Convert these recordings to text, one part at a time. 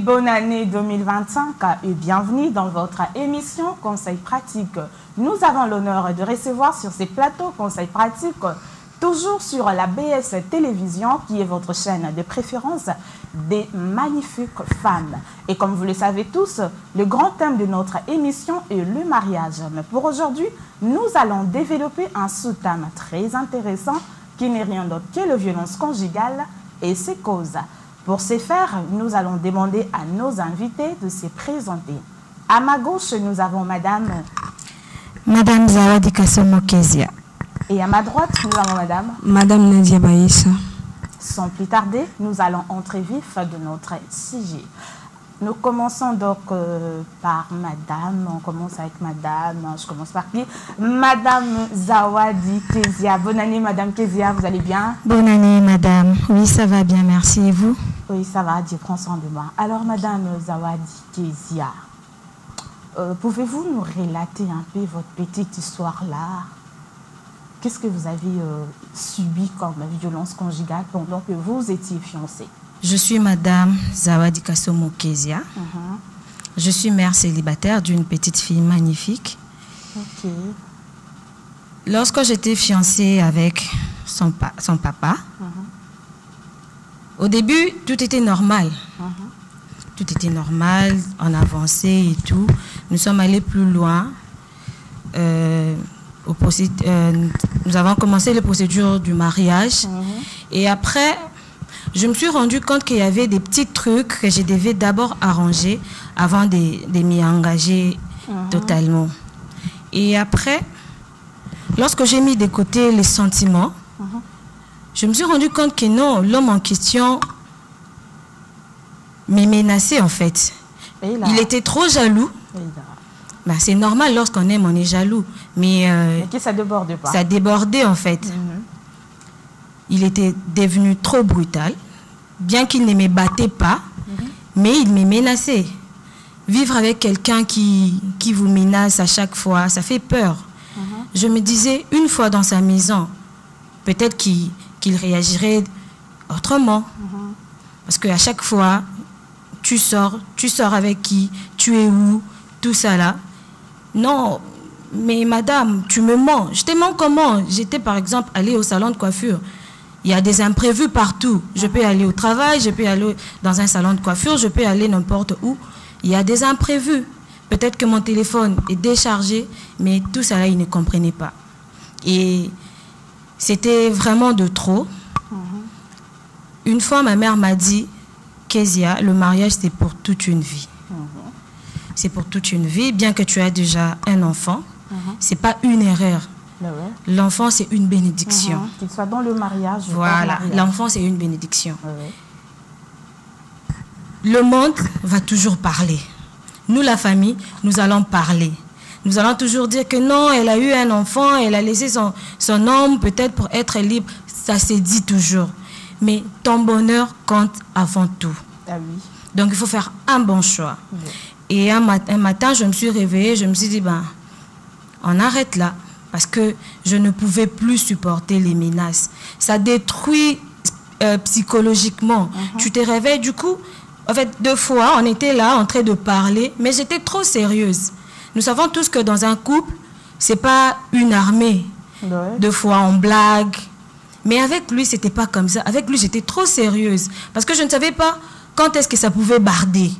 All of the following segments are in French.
bonne année 2025 et bienvenue dans votre émission Conseil pratique. Nous avons l'honneur de recevoir sur ces plateaux Conseil pratique, toujours sur la BS Télévision, qui est votre chaîne de préférence, des magnifiques femmes. Et comme vous le savez tous, le grand thème de notre émission est le mariage. Mais pour aujourd'hui, nous allons développer un sous-thème très intéressant qui n'est rien d'autre que la violence conjugale et ses causes. Pour ce faire, nous allons demander à nos invités de se présenter. À ma gauche, nous avons Madame Zawadi Kassomo Kezia. Et à ma droite, nous avons Madame Nadia Baïssa. Sans plus tarder, nous allons entrer vif de notre sujet. Nous commençons donc par Madame. On commence avec Madame. Je commence par qui? Madame Zawadi Kezia. Bonne année, Madame Kezia. Vous allez bien? Bonne année, Madame. Oui, ça va bien, merci. Et vous? Oui, ça va. Dieu prend soin de moi. Alors, Madame Zawadi Kezia, pouvez-vous nous relater un peu votre petite histoire là? Qu'est-ce que vous avez subi comme violence conjugale pendant que vous étiez fiancée? Je suis Madame Zawadi Kassomo Kezia. Je suis mère célibataire d'une petite fille magnifique. Ok. Lorsque j'étais fiancée avec son papa, au début, tout était normal. Tout était normal, on avançait et tout. Nous sommes allés plus loin. Nous avons commencé les procédures du mariage. Et après, je me suis rendu compte qu'il y avait des petits trucs que je devais d'abord arranger avant de m'y engager totalement. Et après, lorsque j'ai mis de côté les sentiments, je me suis rendu compte que non, l'homme en question me menaçait en fait. Il était trop jaloux. Bah, c'est normal, lorsqu'on aime, on est jaloux. Mais que ça déborde pas. Ça débordait en fait. Il était devenu trop brutal. Bien qu'il ne me battait pas, mais il me menaçait. Vivre avec quelqu'un qui vous menace à chaque fois, ça fait peur. Je me disais, une fois dans sa maison, peut-être qu'il réagirait autrement. Parce qu'à chaque fois, tu sors avec qui, tu es où, tout ça là. Non, mais madame, tu me mens. Je te mens comment? J'étais par exemple allée au salon de coiffure. Il y a des imprévus partout. Je peux aller au travail, je peux aller dans un salon de coiffure, je peux aller n'importe où. Il y a des imprévus. Peut-être que mon téléphone est déchargé, mais tout ça là, il ne comprenait pas. Et c'était vraiment de trop. Une fois, ma mère m'a dit, Kezia, le mariage, c'est pour toute une vie. C'est pour toute une vie, bien que tu aies déjà un enfant. C'est pas une erreur. L'enfant, c'est une bénédiction. Qu'il soit dans le mariage. Voilà, l'enfant, c'est une bénédiction. Le monde va toujours parler. Nous, la famille, nous allons parler. Nous allons toujours dire que non, elle a eu un enfant, elle a laissé son homme peut-être pour être libre. Ça se dit toujours. Mais ton bonheur compte avant tout. Donc, il faut faire un bon choix. Et un matin, je me suis réveillée, je me suis dit, ben, on arrête là. Parce que je ne pouvais plus supporter les menaces. Ça détruit psychologiquement. Tu te réveilles, du coup, en fait, 2 fois, on était là en train de parler, mais j'étais trop sérieuse. Nous savons tous que dans un couple, ce n'est pas une armée. 2 fois, on blague. Mais avec lui, ce n'était pas comme ça. Avec lui, j'étais trop sérieuse. Parce que je ne savais pas quand est-ce que ça pouvait barder.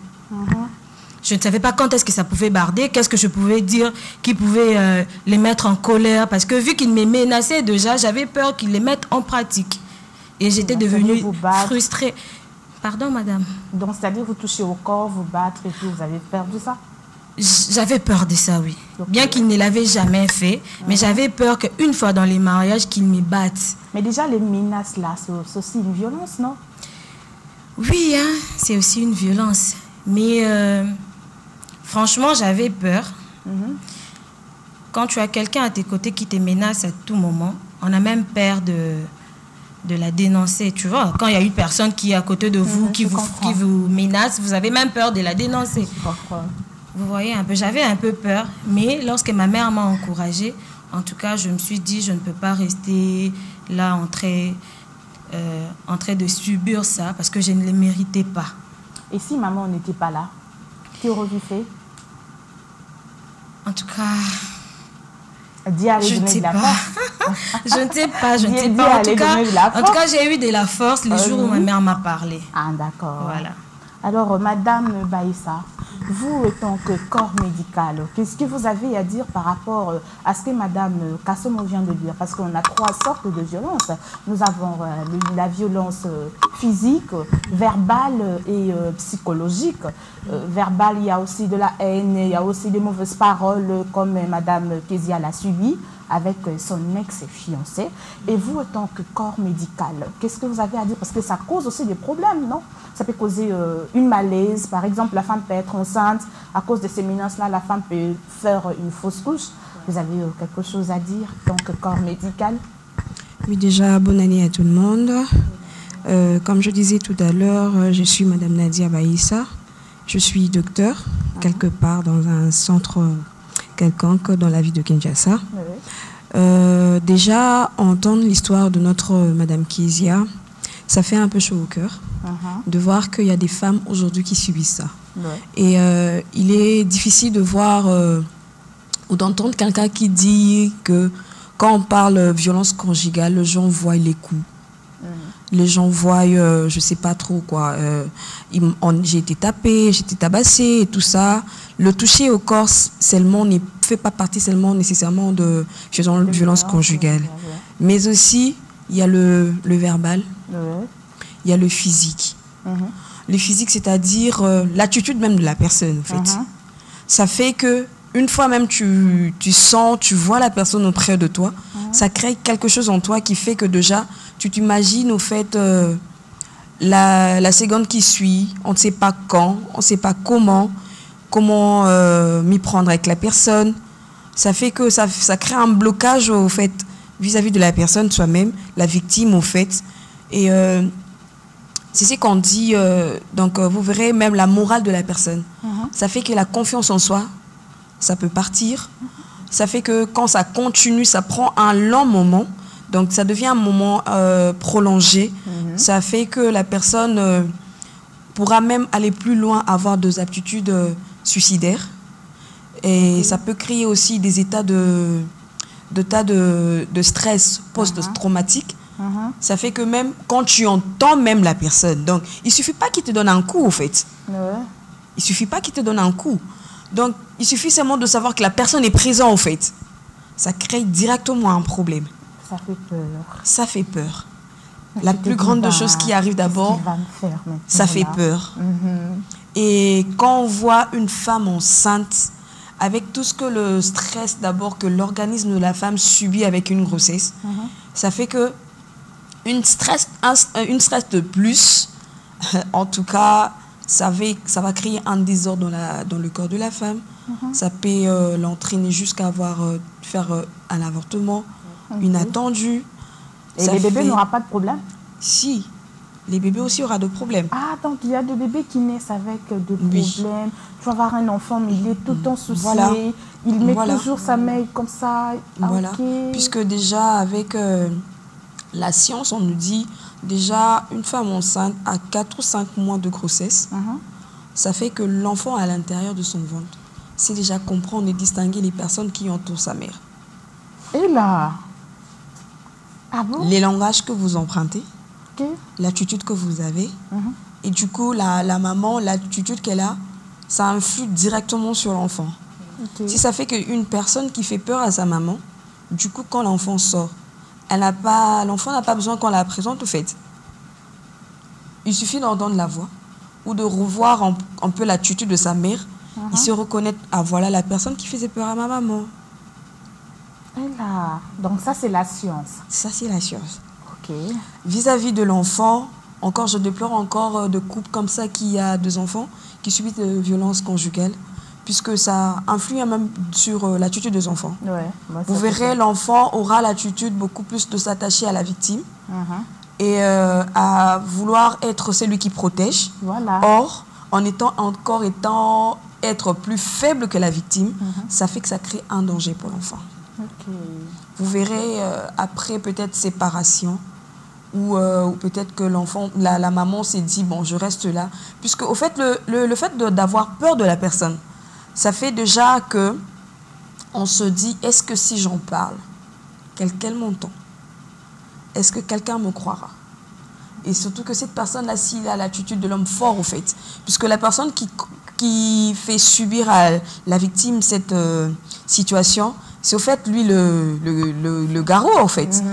Je ne savais pas quand est-ce que ça pouvait barder, qu'est-ce que je pouvais dire qui pouvait les mettre en colère. Parce que vu qu'il me menaçait déjà, j'avais peur qu'il les mette en pratique. Et j'étais devenue frustrée. Pardon, madame? Donc, c'est-à-dire vous touchez au corps, vous battre et tout, vous avez peur de ça? J'avais peur de ça, oui. Bien qu'il ne l'avait jamais fait, mais j'avais peur qu'une fois dans les mariages, qu'il me batte. Mais déjà, les menaces là, c'est aussi une violence, non? Oui, hein, c'est aussi une violence. Mais franchement, j'avais peur. Quand tu as quelqu'un à tes côtés qui te menace à tout moment, on a même peur de la dénoncer, tu vois. Quand il y a une personne qui est à côté de vous, qui vous menace, vous avez même peur de la dénoncer. Vous voyez un peu, j'avais un peu peur, mais lorsque ma mère m'a encouragée, en tout cas, je me suis dit, je ne peux pas rester là en train de subir ça, parce que je ne le méritais pas. Et si maman n'était pas là, qu'aurais-tu fait? En tout cas, je ne sais pas. Je ne sais pas, je ne sais pas. En tout cas, j'ai eu de la force le jour où ma mère m'a parlé. Ah, d'accord. Voilà. Alors, Madame Baïssa, vous, en tant que corps médical, qu'est-ce que vous avez à dire par rapport à ce que Madame Kassomo vient de dire? Parce qu'on a 3 sortes de violences. Nous avons la violence physique, verbale et psychologique. Verbale, il y a aussi de la haine, il y a aussi des mauvaises paroles, comme Madame Kezia l'a subi avec son ex-fiancé. Et vous, en tant que corps médical, qu'est-ce que vous avez à dire? Parce que ça cause aussi des problèmes, non? Ça peut causer une malaise. Par exemple, la femme peut être enceinte. À cause de ces menaces-là, la femme peut faire une fausse couche. Vous avez quelque chose à dire en tant que corps médical? Oui, déjà, bonne année à tout le monde. Comme je disais tout à l'heure, je suis Madame Nadia Baïssa. Je suis docteur, quelque part dans un centre quelconque dans la ville de Kinshasa. Oui. Déjà, entendre l'histoire de notre Madame Kezia, ça fait un peu chaud au cœur de voir qu'il y a des femmes aujourd'hui qui subissent ça. Ouais. Et il est difficile de voir ou d'entendre quelqu'un qui dit que quand on parle violence conjugale, les gens voient les coups. Les gens voient, je ne sais pas trop quoi, j'ai été tapée, j'ai été tabassée et tout ça. Le toucher au corps seulement ne fait pas partie seulement nécessairement de violence conjugale. Mais aussi, il y a le verbal, il y a le physique. Le physique, c'est-à-dire l'attitude même de la personne, en fait. Ça fait que une fois même tu sens, tu vois la personne auprès de toi, ça crée quelque chose en toi qui fait que déjà, tu t'imagines au fait la seconde qui suit, on ne sait pas quand, on ne sait pas comment m'y prendre avec la personne. Ça fait que ça crée un blocage au fait vis-à-vis de la personne soi-même, la victime au fait. Et c'est ce qu'on dit, donc vous verrez même la morale de la personne. Ça fait que la confiance en soi, ça peut partir. Ça fait que quand ça continue, ça prend un long moment. Donc ça devient un moment prolongé. Ça fait que la personne pourra même aller plus loin, avoir des aptitudes suicidaires. Et ça peut créer aussi des états de stress post-traumatique. Ça fait que même quand tu entends même la personne, donc il suffit pas qu'il te donne un coup, en fait. Il suffit pas qu'il te donne un coup. Donc il suffit seulement de savoir que la personne est présente, en fait. Ça crée directement un problème. Ça fait peur. Ça fait peur. La plus grande des choses qui arrive d'abord, ça fait peur. Et quand on voit une femme enceinte, avec tout ce que le stress d'abord que l'organisme de la femme subit avec une grossesse, ça fait que une stress de plus, en tout cas, ça va créer un désordre dans le corps de la femme. Ça peut l'entraîner jusqu'à faire un avortement, une attendue. Et les bébés n'auront pas de problème? Si, les bébés aussi auront de problèmes. Ah, donc il y a des bébés qui naissent avec des problèmes. Tu vas avoir un enfant, mais il est tout le temps soucié. Voilà. Il met toujours sa main comme ça. Voilà. Puisque déjà, avec la science, on nous dit déjà une femme enceinte à 4 ou 5 mois de grossesse, ça fait que l'enfant à l'intérieur de son ventre sait déjà comprendre et distinguer les personnes qui entourent sa mère. Et là, ah bon? Les langages que vous empruntez, l'attitude que vous avez, et du coup, la maman, l'attitude qu'elle a, ça influe directement sur l'enfant. Si ça fait qu'une personne qui fait peur à sa maman, du coup, quand l'enfant sort, l'enfant n'a pas besoin qu'on la présente, au fait. Il suffit d'entendre la voix ou de revoir un peu l'attitude de sa mère. Il se reconnaît, ah voilà la personne qui faisait peur à ma maman. Et là, donc ça, c'est la science. Ça, c'est la science. Ok. Vis-à-vis de l'enfant, encore, je déplore encore de couples comme ça qui a 2 enfants qui subissent de violences conjugales, puisque ça influe même sur l'attitude des enfants. Vous verrez, l'enfant aura l'attitude beaucoup plus de s'attacher à la victime et à vouloir être celui qui protège. Or, en être plus faible que la victime, ça fait que ça crée un danger pour l'enfant. Vous verrez, après peut-être séparation, ou peut-être que l'enfant, la maman s'est dit, bon, je reste là. Puisque, au fait, le fait d'avoir peur de la personne, ça fait déjà que on se dit, est-ce que si j'en parle, quel montant, est-ce que quelqu'un me croira? Et surtout que cette personne-là, s'il a l'attitude de l'homme fort, au fait, puisque la personne qui fait subir à la victime cette situation, c'est au fait, lui, le garrot, au fait.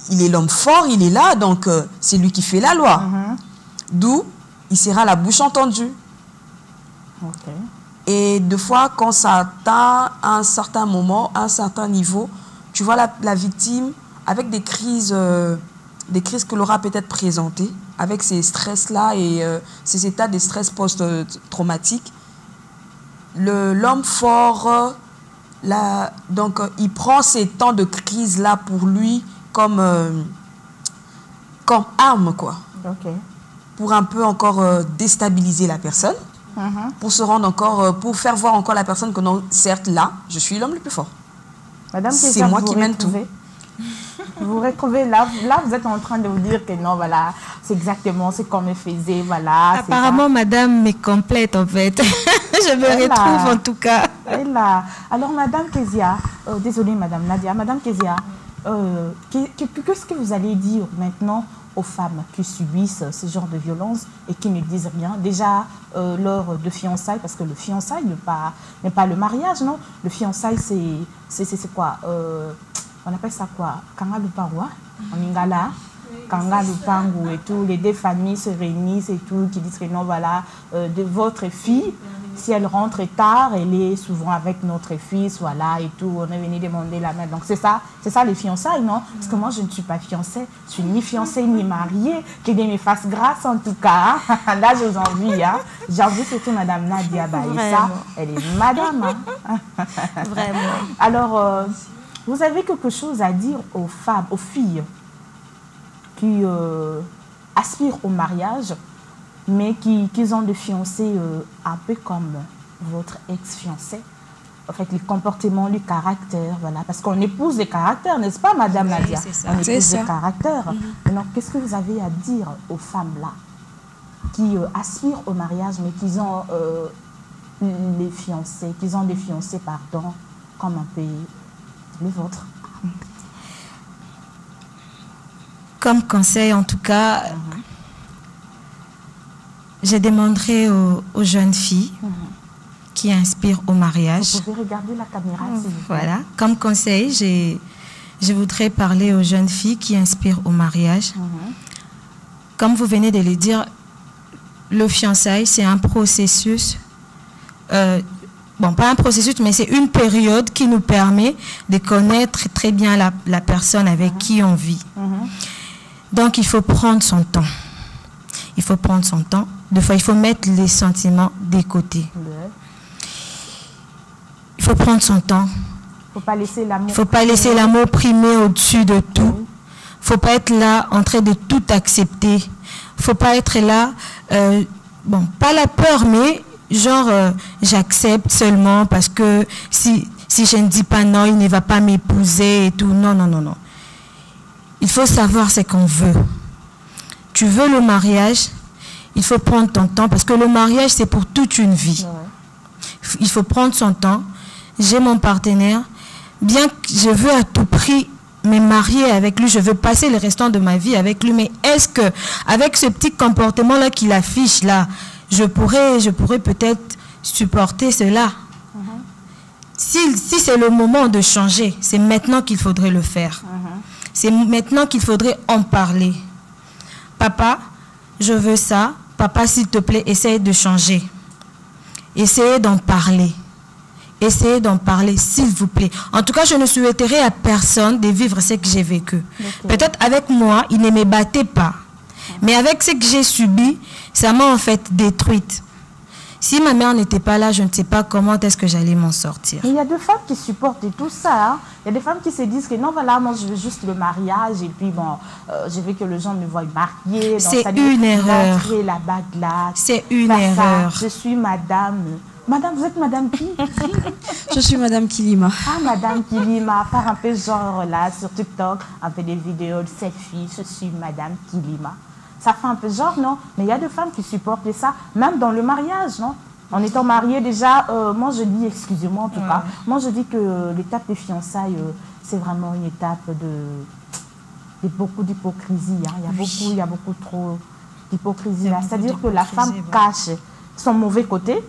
Il est l'homme fort, il est là, donc c'est lui qui fait la loi. D'où il sera la bouche entendue. Et deux fois, quand ça atteint un certain moment, un certain niveau, tu vois la victime avec des crises qu'elle aura peut-être présentées, avec ces stress-là et ces états de stress post-traumatiques. L'homme fort, donc il prend ces temps de crise-là pour lui comme arme, quoi. Pour un peu encore déstabiliser la personne, pour se rendre encore, pour faire voir encore la personne que non, certes, là, je suis l'homme le plus fort. C'est moi qui mène tout. Vous retrouvez là, vous êtes en train de vous dire que non, voilà, c'est exactement ce qu'on me faisait, voilà. Apparemment, madame m'est complète, en fait. Je me retrouve, en tout cas. Alors, madame Kezia, désolée, madame Nadia, madame Kezia, qu'est-ce que vous allez dire maintenant aux femmes qui subissent ce genre de violence et qui ne disent rien? Déjà, lors de fiançailles, parce que le fiançailles n'est pas le mariage, non? Le fiançailles, c'est quoi? On appelle ça quoi? Kangaluparwa, en Lingala. Kangalupangu et tout. Les deux familles se réunissent et tout, qui disent que non, voilà, de votre fille, si elle rentre tard, elle est souvent avec notre fils, voilà, et tout. On est venu demander la main. Donc c'est ça les fiançailles, non? Parce que moi, je ne suis pas fiancée. Je suis ni fiancée ni mariée. Que Dieu me fasse grâce, en tout cas. Là, je vous envie, hein. J'ai envie surtout Madame Nadia Baïssa. Elle est madame, hein. Vraiment. Alors, vous avez quelque chose à dire aux femmes, aux filles qui aspirent au mariage, mais qui ont des fiancés un peu comme votre ex-fiancé? En fait, les comportements, le caractère, voilà. Parce qu'on épouse les caractères, n'est-ce pas, Madame Nadia? On épouse les caractères. Alors, qu'est-ce que vous avez à dire aux femmes-là qui aspirent au mariage, mais qui ont les fiancés, qui ont des fiancés, pardon, comme un peu le vôtre? Comme conseil, en tout cas, je demanderai aux jeunes filles qui inspirent au mariage. Vous pouvez regarder la caméra, s'il vous plaît. Voilà. Comme conseil, je voudrais parler aux jeunes filles qui inspirent au mariage. Comme vous venez de le dire, le fiançailles, c'est un processus... bon, pas un processus, mais c'est une période qui nous permet de connaître très bien la personne avec qui on vit. Donc, il faut prendre son temps. Il faut prendre son temps. Des fois, il faut mettre les sentiments de côté. Il faut prendre son temps. Il ne faut pas laisser l'amour primer au-dessus de tout. Il ne faut pas être là en train de tout accepter. Il ne faut pas être là, bon, pas la peur, mais... genre, j'accepte seulement parce que si je ne dis pas non, il ne va pas m'épouser et tout. Non, non, non, non. Il faut savoir ce qu'on veut. Tu veux le mariage, il faut prendre ton temps parce que le mariage, c'est pour toute une vie. Il faut prendre son temps. J'ai mon partenaire. Bien que je veux à tout prix me marier avec lui, je veux passer le restant de ma vie avec lui. Mais est-ce que, avec ce petit comportement-là qu'il affiche là, je pourrais peut-être supporter cela. Si c'est le moment de changer, c'est maintenant qu'il faudrait le faire. C'est maintenant qu'il faudrait en parler. Papa, je veux ça. Papa, s'il te plaît, essaye de changer. Essayez d'en parler. Essayez d'en parler, s'il vous plaît. En tout cas, je ne souhaiterais à personne de vivre ce que j'ai vécu. Peut-être avec moi, il ne me battait pas. Mais avec ce que j'ai subi, ça m'a en fait détruite. Si ma mère n'était pas là, je ne sais pas comment est-ce que j'allais m'en sortir. Il y a des femmes qui supportent tout ça. Hein. Il y a des femmes qui se disent que non, voilà, moi je veux juste le mariage et puis bon, je veux que les gens me voient mariée. C'est une erreur. La bague là. C'est une erreur. Je suis madame Madame, vous êtes Madame qui? Je suis Madame Kilima. Ah, Madame Kilima, faire un peu genre là sur TikTok, un peu des vidéos de selfies, je suis Madame Kilima. Ça fait un peu genre, non? Mais il y a des femmes qui supportent ça, même dans le mariage, non? En étant mariée déjà, moi je dis, excusez-moi en tout cas, moi je dis que l'étape des fiançailles, c'est vraiment une étape de beaucoup d'hypocrisie. Hein. Il y a beaucoup trop d'hypocrisie là. C'est-à-dire que la femme cache son mauvais côté.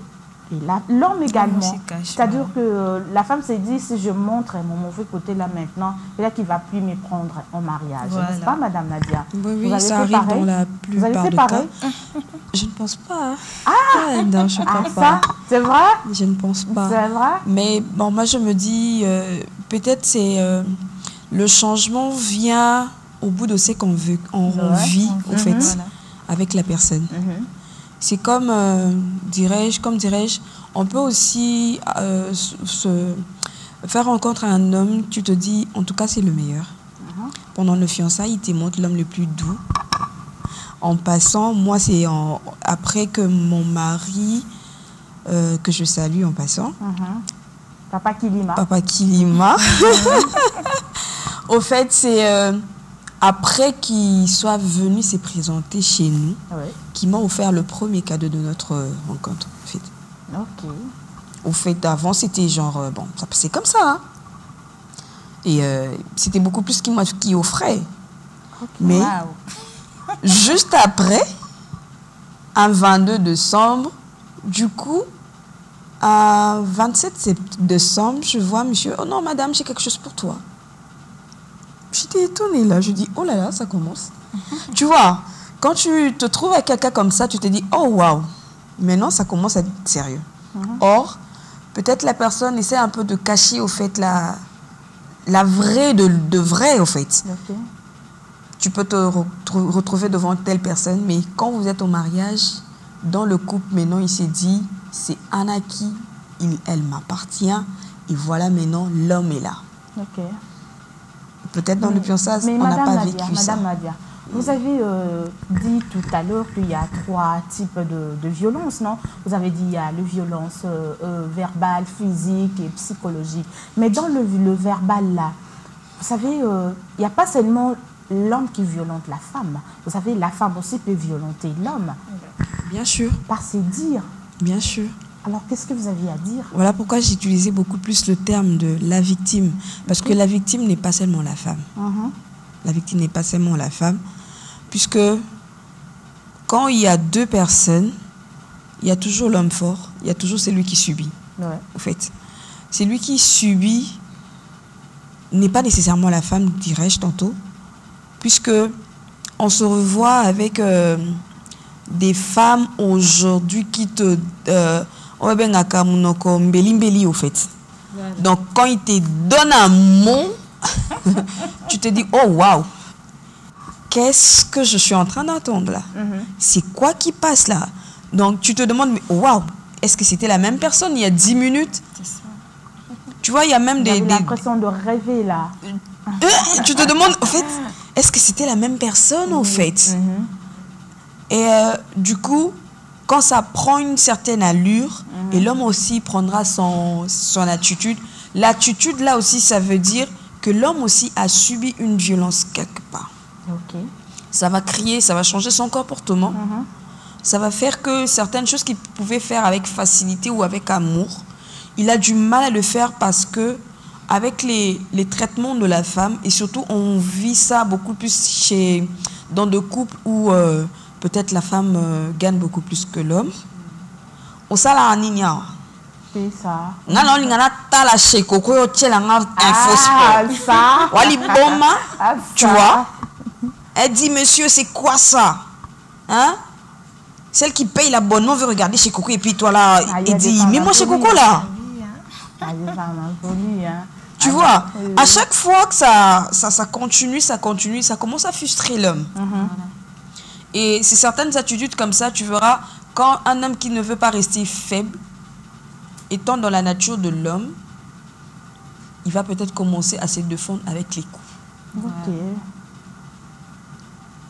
Et l'homme également. C'est-à-dire que la femme s'est dit, si je montre mon mauvais côté là maintenant, peut-être qu'il ne va plus me prendre en mariage. Voilà. N'est-ce pas, Madame Nadia? Oui, ça arrive pareil? Dans la plupart Vous avez fait des pareil? cas. Je ne pense pas. Hein. Ah, non, je ne crois pas. Ça, c'est vrai? Je ne pense pas. C'est vrai? Mais bon, moi, je me dis, peut-être c'est le changement vient au bout de ce qu'on veut, on vit, en fait, avec la personne. C'est comme, dirais-je, on peut aussi se faire rencontre à un homme, tu te dis, en tout cas, c'est le meilleur. Pendant le fiançailles, il te montre l'homme le plus doux. En passant, moi, c'est après que mon mari, que je salue en passant, Papa Kilima. Papa Kilima. Au fait, c'est après qu'il soit venu se présenter chez nous, qui m'a offert le premier cadeau de notre rencontre. En fait. Ok. Au fait, avant, c'était genre, bon, ça passait comme ça. Hein. Et c'était beaucoup plus qu'il offrait. Okay. Mais juste après, un 22 décembre, du coup, un 27 décembre, je vois monsieur, oh non, madame, j'ai quelque chose pour toi. J'étais étonnée là, je dis, oh là là, ça commence. Tu vois, quand tu te trouves avec quelqu'un comme ça, tu te dis, oh waouh, maintenant ça commence à être sérieux. Or, peut-être la personne essaie un peu de cacher au fait la vraie de vrai au fait. Okay. Tu peux te retrouver devant telle personne, mais quand vous êtes au mariage, dans le couple, maintenant il s'est dit, c'est Anaki, elle m'appartient, et voilà maintenant l'homme est là. Ok. Peut-être dans le fiançailles, on n'a pas vécu ça. Madame Nadia, vous avez dit tout à l'heure qu'il y a 3 types de violences, non? Vous avez dit qu'il y a la violence verbale, physique et psychologique. Mais dans le verbal, là, vous savez, il n'y a pas seulement l'homme qui violente la femme. Vous savez, la femme aussi peut violenter l'homme. Bien sûr. Par ses dires. Bien sûr. Alors, qu'est-ce que vous aviez à dire? Voilà pourquoi j'utilisais beaucoup plus le terme de la victime. Parce que la victime n'est pas seulement la femme. La victime n'est pas seulement la femme. Puisque quand il y a 2 personnes, il y a toujours l'homme fort, il y a toujours celui qui subit. En fait, celui qui subit n'est pas nécessairement la femme, dirais-je tantôt. Puisque on se revoit avec des femmes aujourd'hui qui te... au fait. Donc quand il te donne un mot, tu te dis, oh waouh, qu'est-ce que je suis en train d'entendre là? C'est quoi qui passe là? Donc tu te demandes, mais waouh, est-ce que c'était la même personne il y a 10 minutes? Tu vois, il y a même des... l'impression de rêver là. Tu te demandes, en fait, est-ce que c'était la même personne au fait? Et du coup, quand ça prend une certaine allure, et l'homme aussi prendra son attitude, l'attitude là aussi, ça veut dire que l'homme aussi a subi une violence quelque part. Ça va crier, ça va changer son comportement. Ça va faire que certaines choses qu'il pouvait faire avec facilité ou avec amour, il a du mal à le faire parce que avec les traitements de la femme, et surtout on vit ça beaucoup plus dans des couples où peut-être la femme gagne beaucoup plus que l'homme. Au sala aninya. C'est ça. Ngana lingana tala sheko ko yo tchela nga info sport. Ça. Wali boma. Tu Ça. vois? Elle dit, monsieur, c'est quoi ça? Hein? Celle qui paye l'abonnement veut regarder chez Coco et puis toi là, elle dit, mais moi chez Coco là. Tu vois, à chaque fois que ça continue, ça commence à frustrer l'homme. Et c'est certaines attitudes comme ça, tu verras, quand un homme qui ne veut pas rester faible, étant dans la nature de l'homme, il va peut-être commencer à se défendre avec les coups.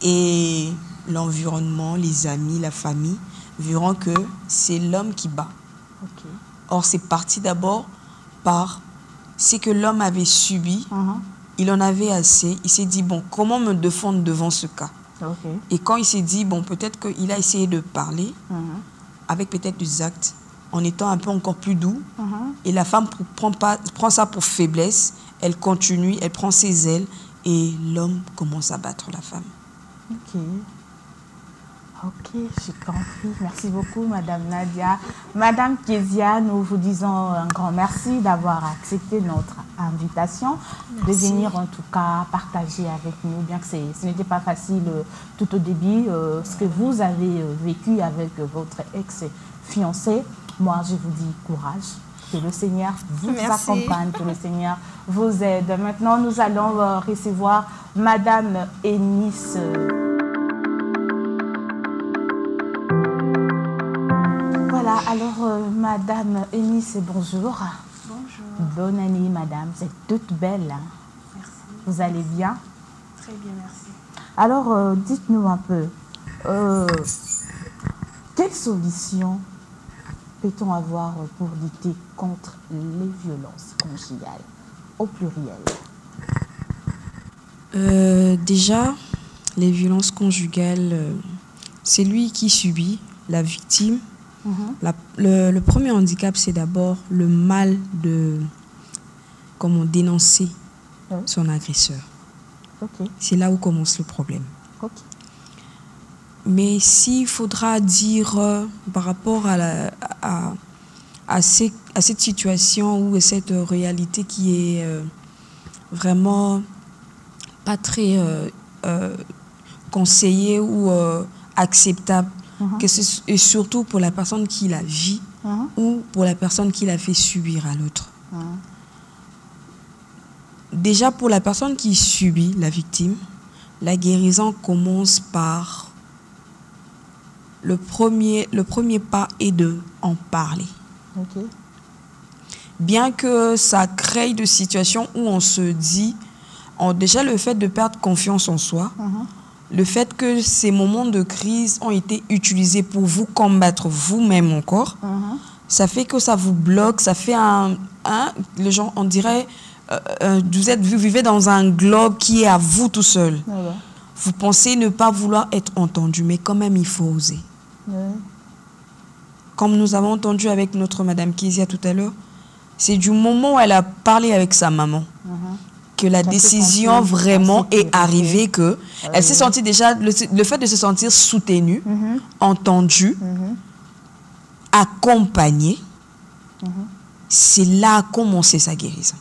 Et l'environnement, les amis, la famille verront que c'est l'homme qui bat. Ok. Or, c'est parti d'abord par ce que l'homme avait subi. Il en avait assez. Il s'est dit, bon, comment me défendre devant ce cas? Ok. Et quand il s'est dit, bon, peut-être qu'il a essayé de parler avec peut-être des actes, en étant un peu encore plus doux. Et la femme prend ça pour faiblesse. Elle continue, elle prend ses ailes. Et l'homme commence à battre la femme. Ok. Ok, j'ai compris. Merci beaucoup, Madame Nadia. Madame Kezia, nous vous disons un grand merci d'avoir accepté notre invitation, de venir en tout cas partager avec nous, bien que ce n'était pas facile tout au début, ce que vous avez vécu avec votre ex-fiancé. Moi, je vous dis courage. Que le Seigneur vous accompagne, que le Seigneur vous aide. Maintenant, nous allons recevoir Madame Eunice. Voilà, alors Madame Eunice, bonjour. Bonjour. Bonne année, Madame. Vous êtes toute belle. Hein? Merci. Vous allez bien? Très bien, merci. Alors, dites-nous un peu, quelle solution peut-on avoir pour lutter contre les violences conjugales au pluriel? Déjà, les violences conjugales, c'est lui qui subit, la victime. Le premier handicap, c'est d'abord le mal de dénoncer son agresseur. Okay. C'est là où commence le problème. Okay. Mais s'il faudra dire par rapport à cette situation ou à cette réalité qui est vraiment pas très conseillée ou acceptable, et surtout pour la personne qui la vit ou pour la personne qui la fait subir à l'autre. Déjà, pour la personne qui subit, la victime, la guérison commence par le premier pas est de en parler. Okay. Bien que ça crée des situations où on se dit, déjà le fait de perdre confiance en soi, le fait que ces moments de crise ont été utilisés pour vous combattre vous-même encore, ça fait que ça vous bloque, ça fait les gens, on dirait, vous vivez dans un globe qui est à vous tout seul. Vous pensez ne pas vouloir être entendu, mais quand même il faut oser. Comme nous avons entendu avec notre Madame Kezia tout à l'heure, c'est du moment où elle a parlé avec sa maman que la décision vraiment est arrivée, que elle s'est sentie déjà, le fait de se sentir soutenue, entendue, accompagnée, c'est là qu'a commencé sa guérison.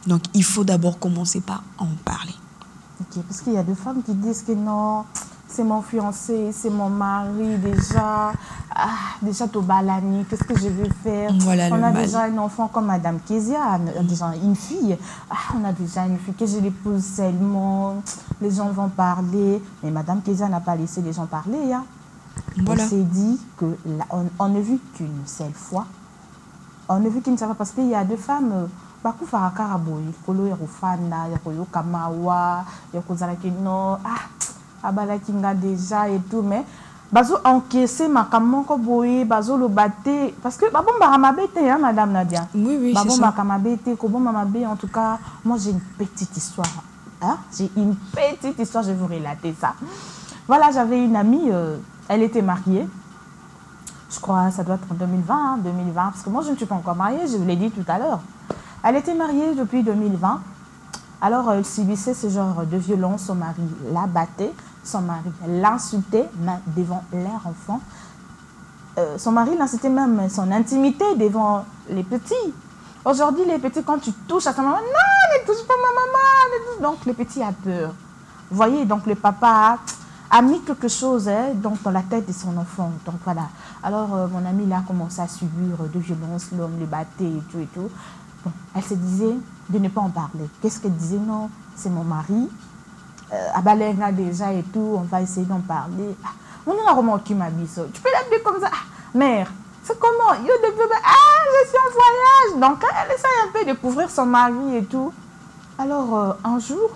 Donc il faut d'abord commencer par en parler. Parce qu'il y a des femmes qui disent que non, c'est mon fiancé, c'est mon mari, déjà Tobalani, qu'est-ce que je vais faire? Voilà, on a déjà un enfant comme Madame Kezia, déjà une fille, on a déjà une fille, que je l'épouse seulement, les gens vont parler, mais Madame Kezia n'a pas laissé les gens parler. Hein. Voilà. On s'est dit qu'on ne vit qu'une seule fois, on ne vit qu'une seule fois, parce qu'il y a deux femmes, Baku Farakaraboy, Kolo Yerufanda, Yako Kamawa, Yako Zarakino, Abalakinga déjà et tout, mais bazo encaissé ma kamoko boye, bazo le batté, parce que babon baramabete, hein, Madame Nadia. Oui, babon c'est ça. Bakamabete, Kobo Mamabé, en tout cas, moi j'ai une petite histoire. Hein? J'ai une petite histoire, je vais vous relater ça. Voilà, j'avais une amie, elle était mariée. Je crois ça doit être en 2020, hein, 2020, parce que moi je ne suis pas encore mariée, je vous l'ai dit tout à l'heure. Elle était mariée depuis 2020. Alors, elle subissait ce genre de violence. Son mari la battait, son mari l'insultait même devant leurs enfants. Son mari l'insultait même son intimité devant les petits. Aujourd'hui, les petits, quand tu touches à ta maman, non, ne touche pas ma maman. Donc, les petits ont peur. Vous voyez, donc le papa a mis quelque chose donc, dans la tête de son enfant. Donc, voilà. Alors, mon amie là a commencé à subir de violences, l'homme le battait et tout et tout. Bon, elle se disait de ne pas en parler. Qu'est-ce qu'elle disait? Non, c'est mon mari. Abalenga déjà et tout, on va essayer d'en parler. On a remarqué ma bise. Tu peux l'appeler comme ça? Mère, c'est comment? Je suis en voyage. Donc, elle essaie un peu de découvrir son mari et tout. Alors, un jour,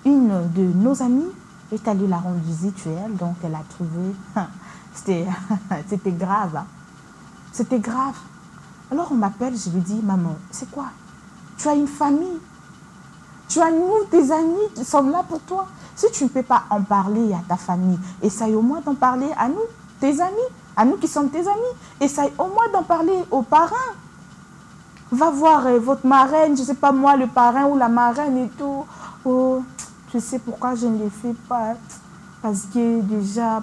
une de nos amies est allée la rendre visite chez elle. Donc, elle a trouvé... C'était grave. Hein. C'était grave. Alors on m'appelle, je lui dis, maman, c'est quoi? Tu as une famille. Tu as nous, tes amis qui sont là pour toi. Si tu ne peux pas en parler à ta famille, essaye au moins d'en parler à nous, tes amis, à nous qui sommes tes amis. Essaye au moins d'en parler aux parents. Va voir votre marraine, je ne sais pas moi, le parrain ou la marraine et tout. Oh, je sais pourquoi je ne le fais pas. Parce que déjà,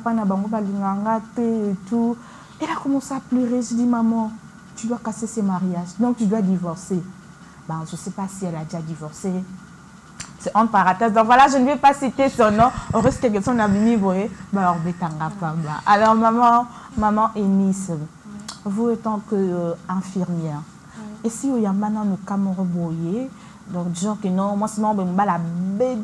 et tout. Elle a commencé à pleurer. Je dis, maman, tu dois casser ce mariage. Donc, tu dois divorcer. Ben, je ne sais pas si elle a déjà divorcé. C'est en parenthèse. Donc, voilà, je ne vais pas citer son nom. On risque que son ami, alors, maman Eunice, vous étant qu'infirmière, et si vous avez maintenant Cameroun, donc, genre que non, moi, c'est moi, je vais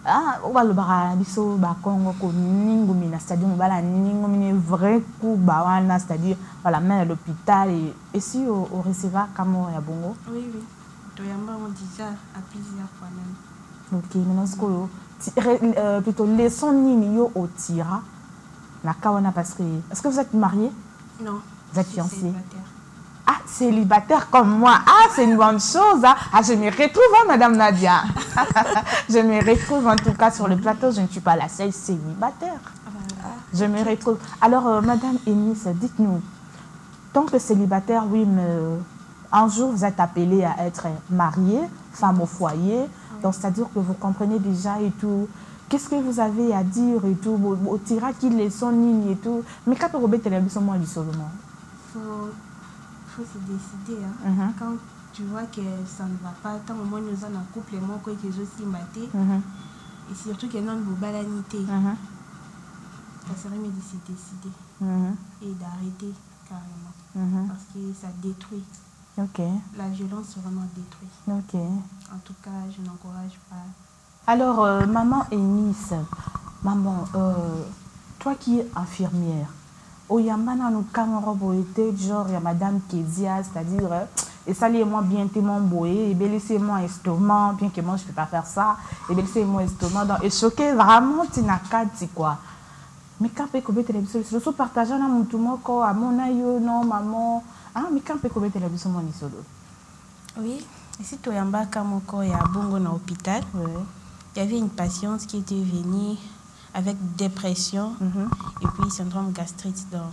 ah, on va le bara biso ba Congo ko ningu mina, c'est-à-dire on va la ningu mina vrai coup ba wana, c'est-à-dire voilà même à l'hôpital et si au recevoir Cameroun ya bongo. Oui oui. Toyamba on déjà à plusieurs fois même. OK, maintenant ce que plutôt leçon nini yo au tira na kawana parce que est-ce que vous êtes marié? Non. Vous êtes fiancé? Célibataire. Ah, célibataire comme moi. Ah, c'est une bonne chose. Hein. Ah, je me retrouve, hein, Madame Nadia. Je me retrouve en tout cas sur le plateau. Je ne suis pas la seule célibataire. Je me retrouve. Alors, Madame Eunice, dites-nous, tant que célibataire, oui, mais un jour, vous êtes appelée à être mariée, femme au foyer. Donc, c'est-à-dire que vous comprenez déjà et tout. Qu'est-ce que vous avez à dire et tout? Au tira qui les sont lignes et tout. Mais quand on remet télévision, moi, l'isolement. Il faut se décider. Hein. Quand tu vois que ça ne va pas, tant au moins nous sommes en couple, moi, quoi que je suis maté, et surtout qu'il y a une balanité, ça serait mieux de se décider et d'arrêter carrément. Parce que ça détruit. La violence vraiment détruit. En tout cas, je n'encourage pas. Alors, maman Eunice, maman, toi qui es infirmière, Oyambana nous camorobo était genre il y a madame Kézia, c'est-à-dire et ça lié moi bien témoin boé et bien laissez-moi estomac bien que moi je peux pas faire ça et bien laissez-moi estomac donc et choqué vraiment tinakati quoi mais quand peut combien télévision le so partager na mutu moko à mon ayo non maman ah mais quand peut combien télévision mon isolo. Oui, ici Toyamba Kamoko et à Bongo na hôpital. Il y avait une patiente qui était venue avec dépression et puis syndrome gastrite dans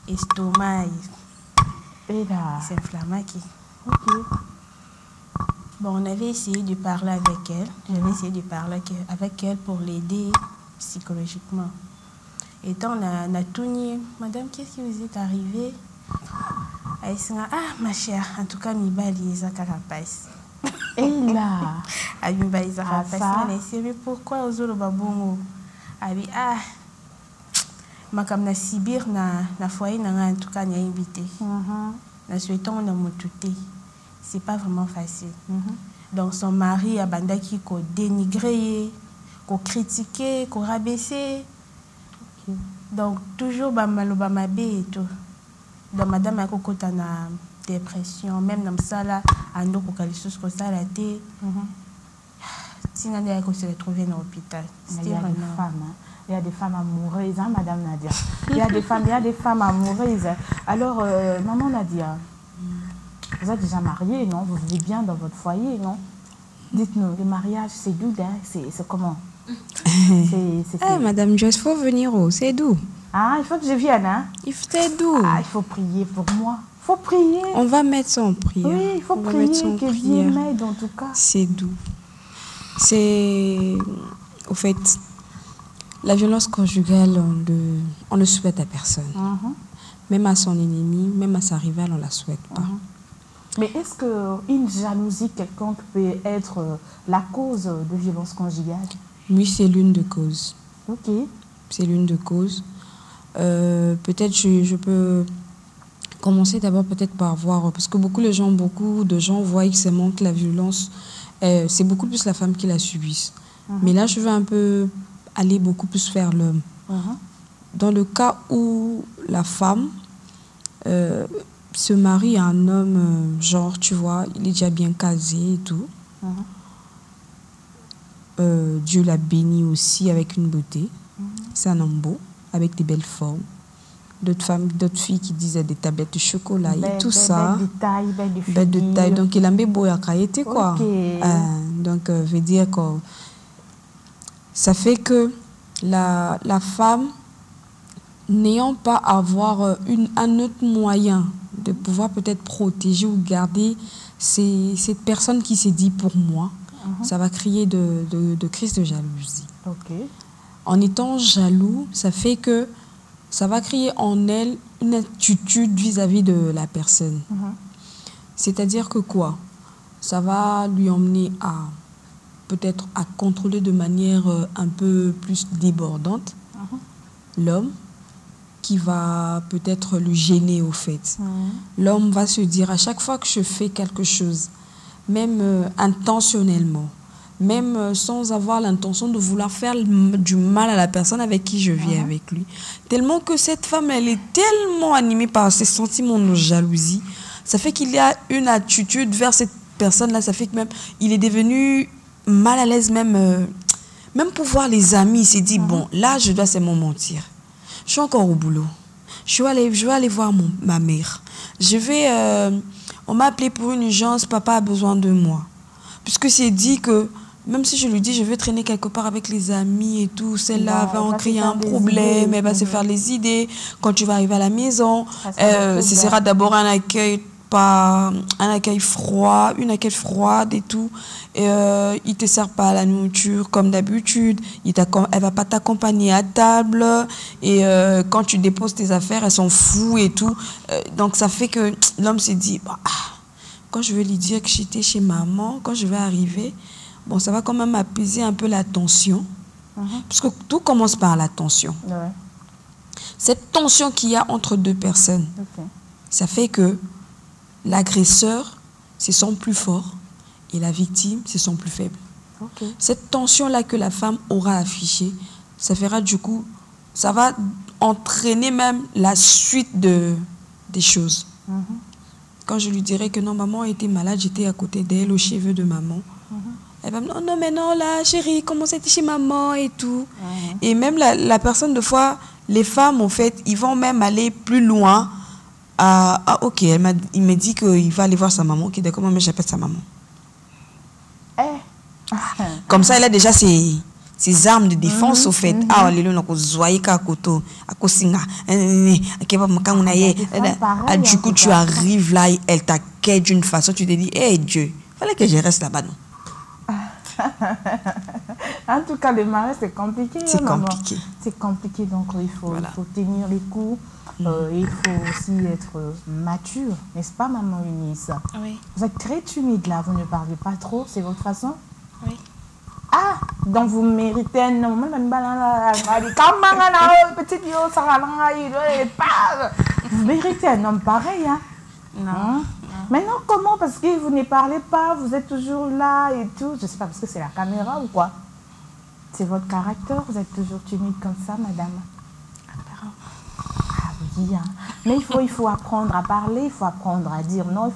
l'estomac. Et là, c'est inflammé. Bon, on avait essayé de parler avec elle. J'avais essayé de parler avec elle pour l'aider psychologiquement. Et quand on a tout dit, madame, qu'est-ce qui vous est arrivé? Elle s'est dit, ah, ma chère, en tout cas, mi bali za carapace. Et là, mi bali za carapace. Elle s'est dit, pourquoi aux autres babongo? Abi makam na Sibir na foyer na en tout cas na invité na souhaitons na motuté c'est pas vraiment facile donc son mari a bandaki ko dénigrer ko critiquer ko rabaisser donc toujours ba maloba mabe et tout donc madame a kokota na dépression même na msala ando ko kalisus ko sala té Sinanda a se retrouver dans l'hôpital. Il y a des femmes, hein. Il y a des femmes amoureuses, hein, Madame Nadia. Il y a des femmes amoureuses. Alors, maman Nadia, vous êtes déjà mariée, non? Vous vivez bien dans votre foyer, non? Dites-nous, le mariage, c'est doux, hein? C'est comment? Madame Joyce, il faut venir, c'est doux. Ah, il faut que je vienne, hein? C'est doux. Ah, il faut prier pour moi. Il faut prier. On va mettre ça en prière. Oui, il faut prier, que Dieu m'aide en tout cas. C'est doux. C'est, au fait, la violence conjugale, on ne souhaite à personne. Même à son ennemi, même à sa rivale, on ne la souhaite pas. Mais est-ce qu'une jalousie quelconque peut être la cause de violence conjugale? Oui, c'est l'une des causes. C'est l'une des causes. Peut-être je peux commencer d'abord peut-être par voir, parce que beaucoup de gens voient que c'est que la violence, c'est beaucoup plus la femme qui la subisse. Mais là, je veux un peu aller beaucoup plus vers l'homme. Dans le cas où la femme se marie à un homme, genre, tu vois, il est déjà bien casé et tout. Dieu l'a béni aussi avec une beauté. C'est un homme beau, avec des belles formes. d'autres femmes, d'autres filles qui disaient des tablettes de chocolat et tout ça. Belle de taille. Donc, il a mis beau à été quoi. Donc, veut dire que ça fait que la femme, n'ayant pas à avoir un autre moyen de pouvoir peut-être protéger ou garder cette personne qui s'est dit pour moi, ça va créer de crise de jalousie. En étant jaloux, ça fait que ça va créer en elle une attitude vis-à-vis de la personne. C'est-à-dire que quoi? Ça va lui emmener à peut-être à contrôler de manière un peu plus débordante l'homme, qui va peut-être le gêner au fait. L'homme va se dire à chaque fois que je fais quelque chose, même intentionnellement, même sans avoir l'intention de vouloir faire du mal à la personne avec qui je vis avec lui. Tellement que cette femme, elle est tellement animée par ses sentiments de jalousie, ça fait qu'il y a une attitude vers cette personne-là, ça fait que même il est devenu mal à l'aise, même pour voir les amis, il s'est dit, bon, là, je dois seulement mentir. Je suis encore au boulot. Je vais aller voir ma mère. On m'a appelé pour une urgence, papa a besoin de moi. Puisque c'est dit que, même si je lui dis, je vais traîner quelque part avec les amis et tout, celle-là va en créer un problème, elle va se faire les idées. Quand tu vas arriver à la maison, ce sera d'abord un accueil froid, une accueil froide et tout. Et, il te sert pas à la nourriture comme d'habitude. Elle va pas t'accompagner à table. Et quand tu déposes tes affaires, elles sont floues et tout. Donc ça fait que l'homme s'est dit, bah, quand je vais lui dire que j'étais chez maman, quand je vais arriver, bon, ça va quand même apaiser un peu la tension. Parce que tout commence par la tension. Cette tension qu'il y a entre deux personnes, ça fait que l'agresseur, c'est son plus fort et la victime, c'est son plus faible. Cette tension-là que la femme aura affichée, ça fera du coup, ça va entraîner même la suite des choses. Quand je lui dirai que non, maman était malade, j'étais à côté d'elle, aux cheveux de maman. Elle va me dire, non, mais non, là, chérie, comment c'était chez maman et tout. Et même la personne, de fois, les femmes, en fait, ils vont même aller plus loin. Ok, il m'a dit qu'il va aller voir sa maman. Ok, d'accord, mais j'appelle sa maman. Comme ça, elle a déjà ses armes de défense, au fait. Du coup, tu arrives là, elle t'accueille d'une façon, tu te dis, hé Dieu, il fallait que je reste là-bas, non? En tout cas, le mariage, c'est compliqué. C'est compliqué. C'est compliqué, donc il faut tenir les coups. Il faut aussi être mature, n'est-ce pas, maman Eunice? Oui. Vous êtes très timide là, vous ne parlez pas trop, c'est votre façon? Oui. Ah, donc vous méritez un homme. Vous méritez un homme pareil, hein? Non. Maintenant, comment? Parce que vous ne parlez pas, vous êtes toujours là et tout. Je ne sais pas, parce que c'est la caméra ou quoi? C'est votre caractère, vous êtes toujours timide comme ça, madame? Oui, hein. Mais il faut apprendre à parler, il faut apprendre à dire non, il ne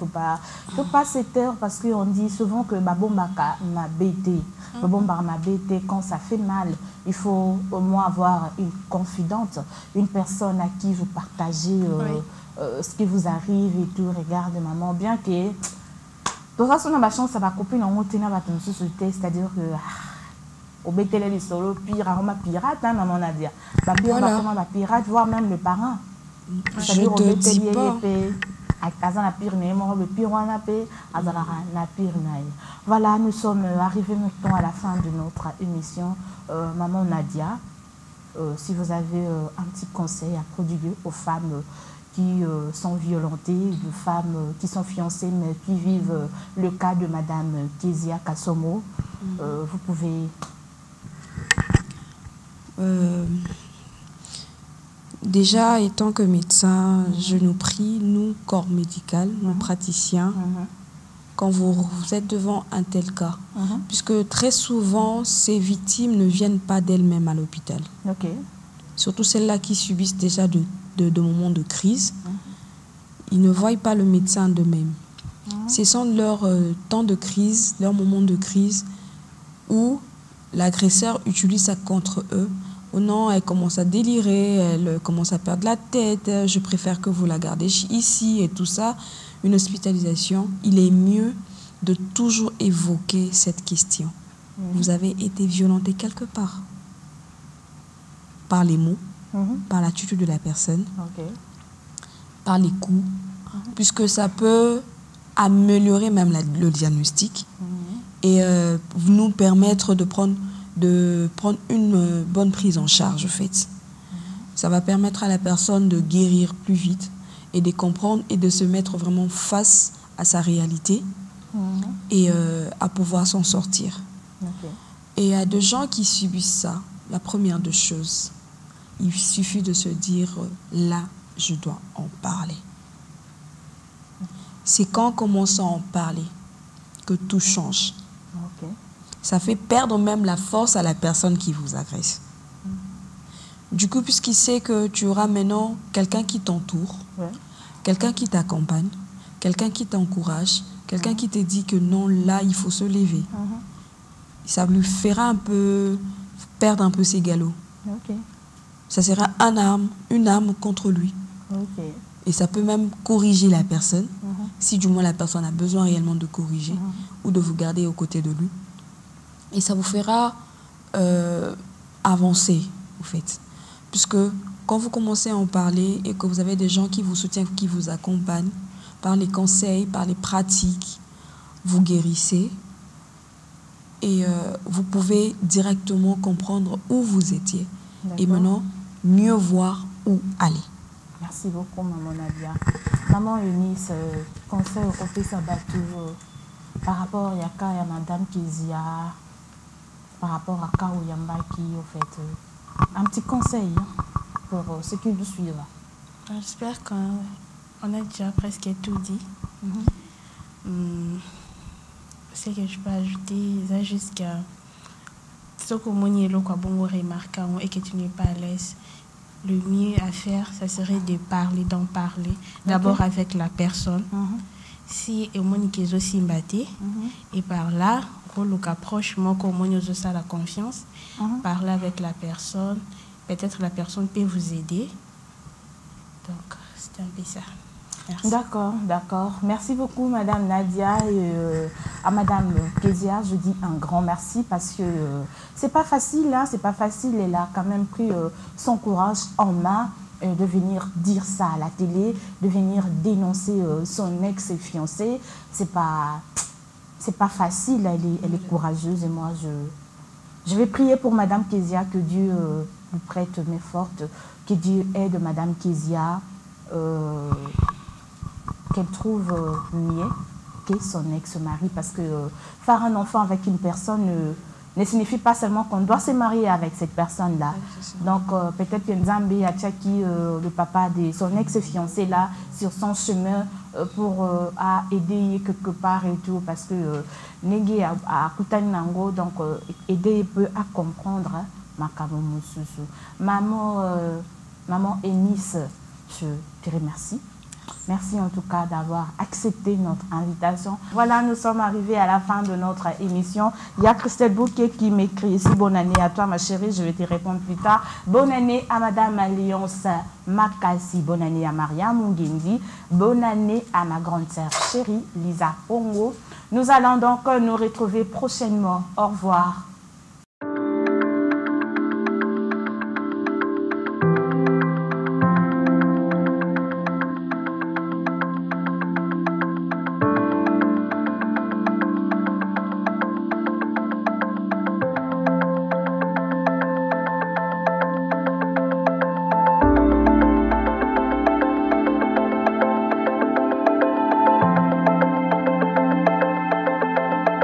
faut pas se taire parce qu'on dit souvent que Babomba m'a bêté. Babomba m'a bêté quand ça fait mal. Il faut au moins avoir une confidente, une personne à qui vous partagez ce qui vous arrive et tout. Regarde, maman, bien que de toute façon, on a la chance, ça va couper dans notre société, c'est-à-dire que au bétélé les solo pire, on pirate, hein, maman Nadia. La pire, on pirate, voire même le parent. Je te dis pas. Voilà, nous sommes arrivés maintenant à la fin de notre émission. Maman Nadia, si vous avez un petit conseil à prodiguer aux femmes qui sont violentées, de femmes qui sont fiancées mais qui vivent le cas de Madame Kezia Kassomo, vous pouvez... Déjà, étant que médecin, je nous prie, nous, corps médical, nous praticiens, quand vous êtes devant un tel cas, puisque très souvent, ces victimes ne viennent pas d'elles-mêmes à l'hôpital. Surtout celles-là qui subissent déjà de moments de crise, ils ne voient pas le médecin d'eux-mêmes. Ce sont leurs temps de crise, leurs moments de crise, où l'agresseur utilise ça contre eux, oh non, elle commence à délirer, elle commence à perdre la tête, je préfère que vous la gardez ici et tout ça. Une hospitalisation, il est mieux de toujours évoquer cette question. Vous avez été violenté quelque part par les mots, par l'attitude de la personne, par les coups, puisque ça peut améliorer même le diagnostic et nous permettre de prendre une bonne prise en charge, en fait. Ça va permettre à la personne de guérir plus vite et de comprendre et de se mettre vraiment face à sa réalité et à pouvoir s'en sortir. Et il y a des gens qui subissent ça. La première des choses, il suffit de se dire, là, je dois en parler. C'est quand on commence à en parler que tout change. Ça fait perdre même la force à la personne qui vous agresse. Du coup, puisqu'il sait que tu auras maintenant quelqu'un qui t'entoure, quelqu'un qui t'accompagne, quelqu'un qui t'encourage, quelqu'un qui te dit que non, là, il faut se lever. Ça lui fera un peu perdre un peu ses galops. Ça sera une arme contre lui. Et ça peut même corriger la personne, si du moins la personne a besoin réellement de corriger ou de vous garder aux côtés de lui. Et ça vous fera avancer, en fait. Puisque quand vous commencez à en parler et que vous avez des gens qui vous soutiennent, qui vous accompagnent, par les conseils, par les pratiques, vous guérissez. Et vous pouvez directement comprendre où vous étiez. Et maintenant, mieux voir où aller. Merci beaucoup, Maman Nadia. Maman Eunice, conseil au professeur Batou par rapport à Madame Kezia, par rapport à Kao Yambaki, au fait, un petit conseil pour ceux qui nous suivent. J'espère qu'on a déjà presque tout dit. Ce que je peux ajouter, c'est jusqu'à ce que mon quoi bon remarquant et que tu n'es pas à l'aise. Le mieux à faire, ça serait de parler, d'en parler. D'abord avec la personne. Si au moins qui est aussi batté et par là, le approche moi comme on ose ça la confiance. Parler avec la personne, peut-être la personne peut vous aider. Donc c'est un peu ça. D'accord, d'accord. Merci beaucoup, Madame Nadia. Et à Madame Kezia, je dis un grand merci parce que c'est pas facile, hein, c'est pas facile. Elle a quand même pris son courage en main de venir dire ça à la télé, de venir dénoncer son ex-fiancé. C'est pas facile, elle est courageuse. Et moi, je vais prier pour Madame Kezia, que Dieu lui prête main forte, que Dieu aide Madame Kezia. Qu'elle trouve mieux que son ex-mari, parce que faire un enfant avec une personne ne signifie pas seulement qu'on doit se marier avec cette personne-là. Donc peut-être que Nzambe a tchaki le papa de son ex-fiancé là sur son chemin pour aider quelque part et tout, parce que Négé a Koutani Nango, donc aider peut à comprendre Makamo Moussousou. Maman Eunice, je te remercie. Merci en tout cas d'avoir accepté notre invitation. Voilà, nous sommes arrivés à la fin de notre émission. Il y a Christelle Bouquet qui m'écrit ici. Bonne année à toi, ma chérie. Je vais te répondre plus tard. Bonne année à Madame Alliance Makassi. Bonne année à Maria Mungendi. Bonne année à ma grande sœur chérie, Lisa Pongo. Nous allons donc nous retrouver prochainement. Au revoir.